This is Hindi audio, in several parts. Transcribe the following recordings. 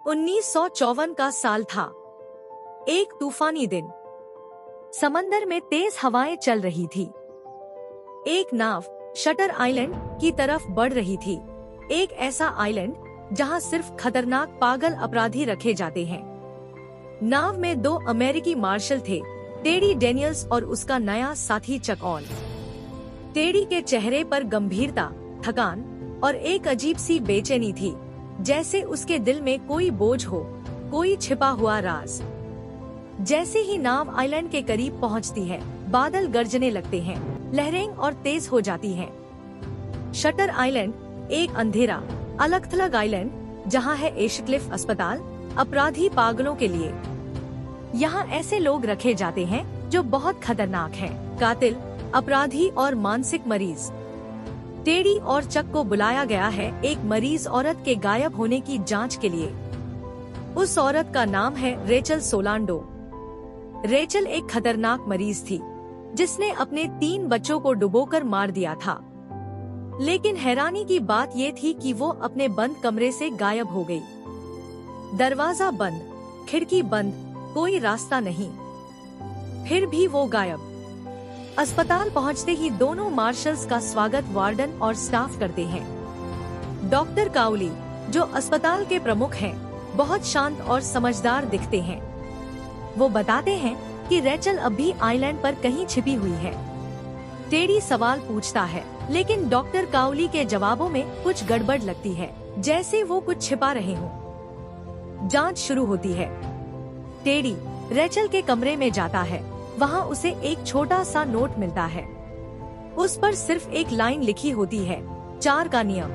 1954 का साल था। एक तूफानी दिन। समंदर में तेज हवाएं चल रही थी। एक नाव शटर आइलैंड की तरफ बढ़ रही थी। एक ऐसा आइलैंड जहां सिर्फ खतरनाक पागल अपराधी रखे जाते हैं। नाव में दो अमेरिकी मार्शल थे, टेडी डेनियल्स और उसका नया साथी चक ऑल। टेडी के चेहरे पर गंभीरता, थकान और एक अजीब सी बेचैनी थी, जैसे उसके दिल में कोई बोझ हो, कोई छिपा हुआ राज। जैसे ही नाव आइलैंड के करीब पहुंचती है, बादल गरजने लगते हैं, लहरें और तेज हो जाती हैं। शटर आइलैंड एक अंधेरा, अलग-थलग आइलैंड जहां है एशक्लिफ अस्पताल अपराधी पागलों के लिए। यहाँ ऐसे लोग रखे जाते हैं जो बहुत खतरनाक हैं, कातिल, अपराधी और मानसिक मरीज। टेडी और चक को बुलाया गया है एक मरीज औरत के गायब होने की जांच के लिए। उस औरत का नाम है रेचल सोलांडो। रेचल एक खतरनाक मरीज थी, जिसने अपने 3 बच्चों को डुबोकर मार दिया था। लेकिन हैरानी की बात ये थी कि वो अपने बंद कमरे से गायब हो गई। दरवाजा बंद, खिड़की बंद, कोई रास्ता नहीं। फिर भी वो गायब। अस्पताल पहुंचते ही दोनों मार्शल्स का स्वागत वार्डन और स्टाफ करते हैं। डॉक्टर काउली, जो अस्पताल के प्रमुख हैं, बहुत शांत और समझदार दिखते हैं। वो बताते हैं कि रेचल अभी आइलैंड पर कहीं छिपी हुई है। टेडी सवाल पूछता है, लेकिन डॉक्टर काउली के जवाबों में कुछ गड़बड़ लगती है, जैसे वो कुछ छिपा रहे हों। जांच शुरू होती है। टेडी रेचल के कमरे में जाता है। वहाँ उसे एक छोटा सा नोट मिलता है। उस पर सिर्फ एक लाइन लिखी होती है, 4 का नियम।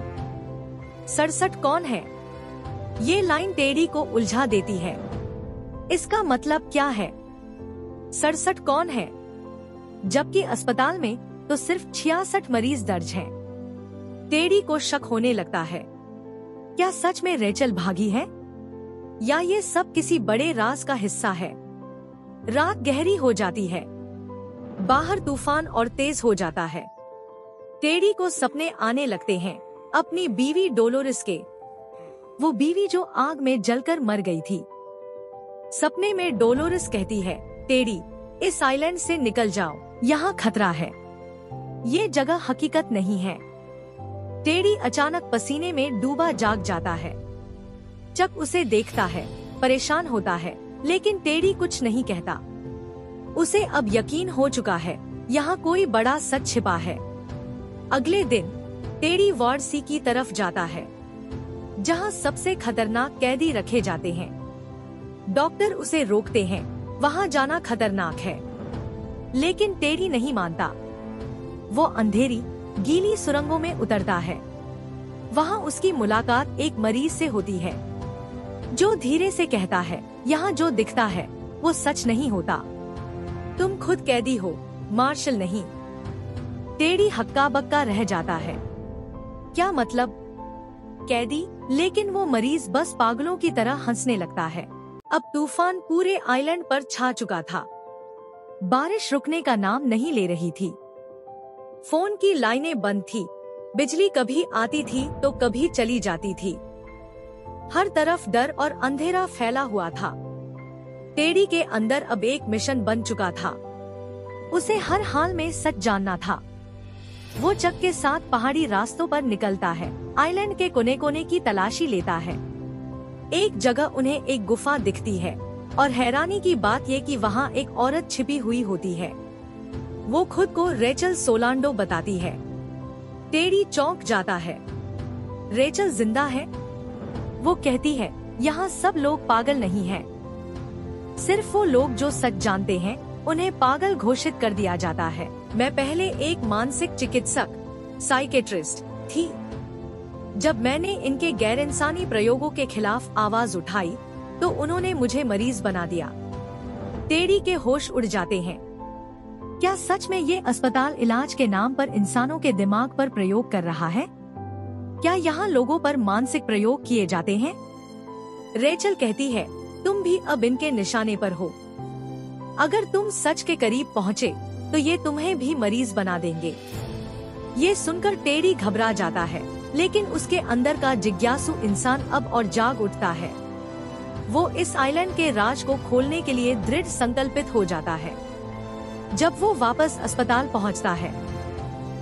67 कौन है? ये लाइन टेडी को उलझा देती है। इसका मतलब क्या है? 67 कौन है? जबकि अस्पताल में तो सिर्फ 66 मरीज दर्ज हैं। टेडी को शक होने लगता है। क्या सच में रेचल भागी है, या ये सब किसी बड़े राज का हिस्सा है? रात गहरी हो जाती है। बाहर तूफान और तेज हो जाता है। टेडी को सपने आने लगते हैं अपनी बीवी डोलोरिस के, वो बीवी जो आग में जलकर मर गई थी। सपने में डोलोरिस कहती है, टेडी इस आइलैंड से निकल जाओ, यहाँ खतरा है, ये जगह हकीकत नहीं है। टेडी अचानक पसीने में डूबा जाग जाता है। चक उसे देखता है, परेशान होता है, लेकिन टेडी कुछ नहीं कहता। उसे अब यकीन हो चुका है, यहाँ कोई बड़ा सच छिपा है। अगले दिन टेडी वार्ड सी की तरफ जाता है, जहाँ सबसे खतरनाक कैदी रखे जाते हैं। डॉक्टर उसे रोकते हैं, वहाँ जाना खतरनाक है। लेकिन टेडी नहीं मानता। वो अंधेरी, गीली सुरंगों में उतरता है। वहाँ उसकी मुलाकात एक मरीज से होती है, जो धीरे से कहता है, यहाँ जो दिखता है वो सच नहीं होता। तुम खुद कैदी हो, मार्शल नहीं। टेडी हक्का बक्का रह जाता है। क्या मतलब? कैदी? लेकिन वो मरीज बस पागलों की तरह हंसने लगता है। अब तूफान पूरे आइलैंड पर छा चुका था। बारिश रुकने का नाम नहीं ले रही थी। फोन की लाइनें बंद थी। बिजली कभी आती थी तो कभी चली जाती थी। हर तरफ डर और अंधेरा फैला हुआ था। टेडी के अंदर अब एक मिशन बन चुका था। उसे हर हाल में सच जानना था। वो चक के साथ पहाड़ी रास्तों पर निकलता है, आइलैंड के कोने कोने की तलाशी लेता है। एक जगह उन्हें एक गुफा दिखती है, और हैरानी की बात ये कि वहाँ एक औरत छिपी हुई होती है। वो खुद को रेचल सोलांडो बताती है। टेडी चौंक जाता है। रेचल जिंदा है? वो कहती है, यहाँ सब लोग पागल नहीं हैं। सिर्फ वो लोग जो सच जानते हैं, उन्हें पागल घोषित कर दिया जाता है। मैं पहले एक मानसिक चिकित्सक, साइकेट्रिस्ट थी। जब मैंने इनके गैर इंसानी प्रयोगों के खिलाफ आवाज उठाई, तो उन्होंने मुझे मरीज बना दिया। टेडी के होश उड़ जाते हैं। क्या सच में ये अस्पताल इलाज के नाम पर इंसानों के दिमाग पर प्रयोग कर रहा है? क्या यहाँ लोगों पर मानसिक प्रयोग किए जाते हैं? रेचल कहती है, तुम भी अब इनके निशाने पर हो। अगर तुम सच के करीब पहुँचे, तो ये तुम्हें भी मरीज बना देंगे। ये सुनकर टेडी घबरा जाता है, लेकिन उसके अंदर का जिज्ञासु इंसान अब और जाग उठता है। वो इस आइलैंड के राज को खोलने के लिए दृढ़ संकल्पित हो जाता है। जब वो वापस अस्पताल पहुंचता है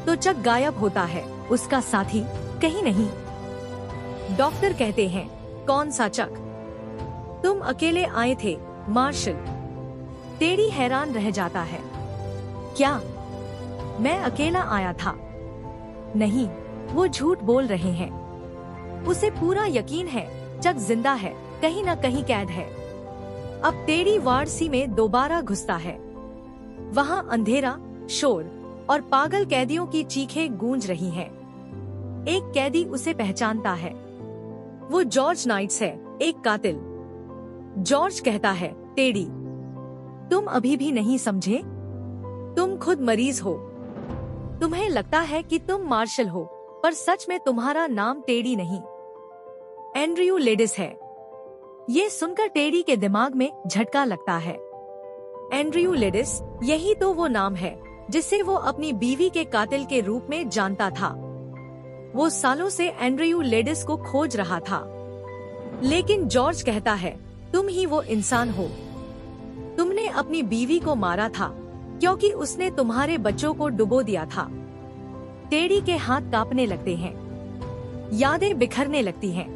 तो चक गायब होता है, उसका साथी कहीं नहीं। डॉक्टर कहते हैं, कौन सा चक? तुम अकेले आए थे मार्शल। टेडी हैरान रह जाता है। क्या मैं अकेला आया था? नहीं, वो झूठ बोल रहे हैं। उसे पूरा यकीन है चक जिंदा है, कहीं न कहीं कैद है। अब टेडी वार्ड सी में दोबारा घुसता है। वहाँ अंधेरा, शोर और पागल कैदियों की चीखें गूंज रही हैं। एक कैदी उसे पहचानता है। वो जॉर्ज नाइट्स है, एक कातिल। जॉर्ज कहता है, टेडी, तुम अभी भी नहीं समझे? तुम खुद मरीज हो। तुम्हें लगता है कि तुम मार्शल हो, पर सच में तुम्हारा नाम टेडी नहीं, एंड्रयू लेडिस है। ये सुनकर टेडी के दिमाग में झटका लगता है। एंड्रयू लेडिस, यही तो वो नाम है जिसे वो अपनी बीवी के कातिल के रूप में जानता था। वो सालों से एंड्रयू लेडिस को खोज रहा था। लेकिन जॉर्ज कहता है, तुम ही वो इंसान हो। तुमने अपनी बीवी को मारा था क्योंकि उसने तुम्हारे बच्चों को डुबो दिया था। टेडी के हाथ कांपने लगते हैं, यादें बिखरने लगती हैं,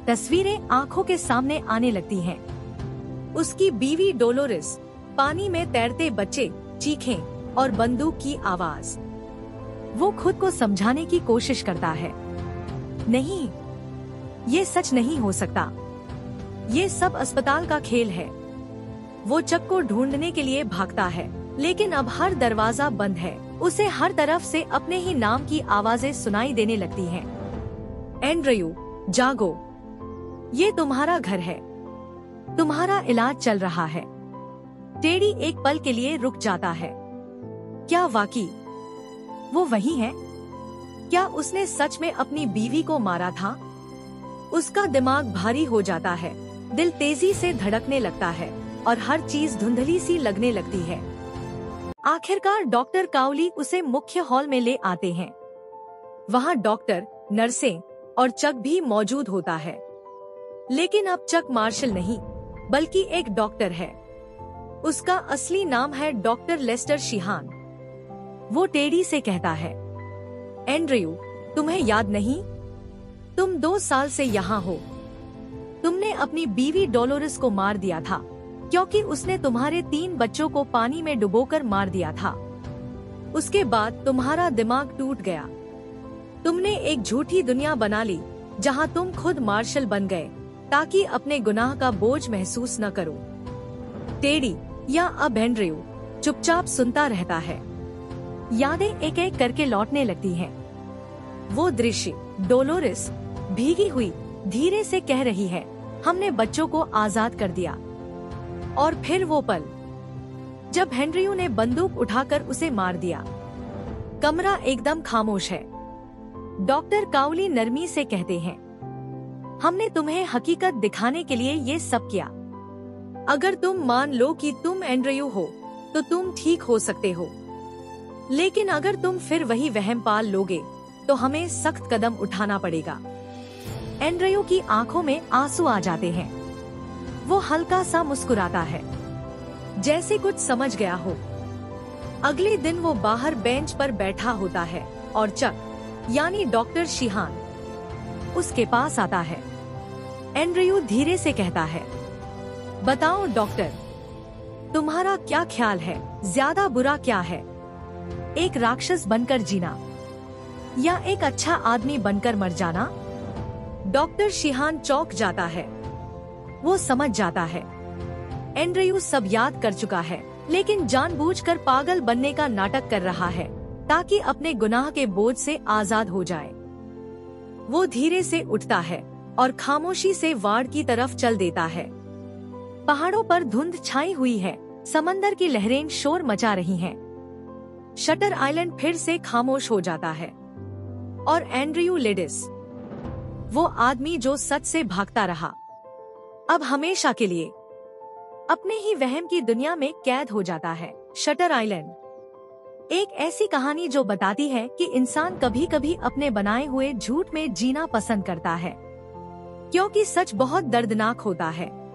तस्वीरें आंखों के सामने आने लगती हैं। उसकी बीवी डोलोरिस, पानी में तैरते बच्चे, चीखें और बंदूक की आवाज। वो खुद को समझाने की कोशिश करता है, नहीं, ये सच नहीं हो सकता। ये सब अस्पताल का खेल है। वो चक को ढूंढने के लिए भागता है, लेकिन अब हर दरवाजा बंद है। उसे हर तरफ से अपने ही नाम की आवाजें सुनाई देने लगती हैं। एंड्रयू, जागो, ये तुम्हारा घर है, तुम्हारा इलाज चल रहा है। टेडी एक पल के लिए रुक जाता है। क्या वाकई वो वही है? क्या उसने सच में अपनी बीवी को मारा था? उसका दिमाग भारी हो जाता है, दिल तेजी से धड़कने लगता है और हर चीज धुंधली सी लगने लगती है। आखिरकार डॉक्टर काउली उसे मुख्य हॉल में ले आते हैं। वहाँ डॉक्टर, नर्सें और चक भी मौजूद होता है। लेकिन अब चक मार्शल नहीं, बल्कि एक डॉक्टर है। उसका असली नाम है डॉक्टर लेस्टर शीहान। वो टेडी से कहता है, एंड्रयू, तुम्हें याद नहीं? तुम 2 साल से यहाँ हो। तुमने अपनी बीवी डोलोरिस को मार दिया था क्योंकि उसने तुम्हारे 3 बच्चों को पानी में डुबोकर मार दिया था। उसके बाद तुम्हारा दिमाग टूट गया। तुमने एक झूठी दुनिया बना ली जहाँ तुम खुद मार्शल बन गए ताकि अपने गुनाह का बोझ महसूस न करो। टेडी या अब एंड्रयू चुपचाप सुनता रहता है। यादें एक एक करके लौटने लगती हैं। वो दृश्य, डोलोरिस भीगी हुई धीरे से कह रही है, हमने बच्चों को आजाद कर दिया। और फिर वो पल जब एंड्रयू ने बंदूक उठाकर उसे मार दिया। कमरा एकदम खामोश है। डॉक्टर काउली नरमी से कहते हैं, हमने तुम्हें हकीकत दिखाने के लिए ये सब किया। अगर तुम मान लो कि तुम एंड्रयू हो तो तुम ठीक हो सकते हो, लेकिन अगर तुम फिर वही वहम पाल लोगे तो हमें सख्त कदम उठाना पड़ेगा। एंड्रयू की आंखों में आंसू आ जाते हैं। वो हल्का सा मुस्कुराता है, जैसे कुछ समझ गया हो। अगले दिन वो बाहर बेंच पर बैठा होता है और चक, यानी डॉक्टर शीहान, उसके पास आता है। एंड्रयू धीरे से कहता है, बताओ डॉक्टर, तुम्हारा क्या ख्याल है, ज्यादा बुरा क्या है, एक राक्षस बनकर जीना या एक अच्छा आदमी बनकर मर जाना? डॉक्टर शीहान चौंक जाता है। वो समझ जाता है एंड्रयू सब याद कर चुका है, लेकिन जानबूझकर पागल बनने का नाटक कर रहा है ताकि अपने गुनाह के बोझ से आजाद हो जाए। वो धीरे से उठता है और खामोशी से वार्ड की तरफ चल देता है। पहाड़ों पर धुंध छाई हुई है, समंदर की लहरें शोर मचा रही हैं। शटर आइलैंड फिर से खामोश हो जाता है और एंड्रयू लेडिस, वो आदमी जो सच से भागता रहा, अब हमेशा के लिए अपने ही वहम की दुनिया में कैद हो जाता है। शटर आइलैंड एक ऐसी कहानी जो बताती है कि इंसान कभी कभी अपने बनाए हुए झूठ में जीना पसंद करता है। क्योंकि सच बहुत दर्दनाक होता है।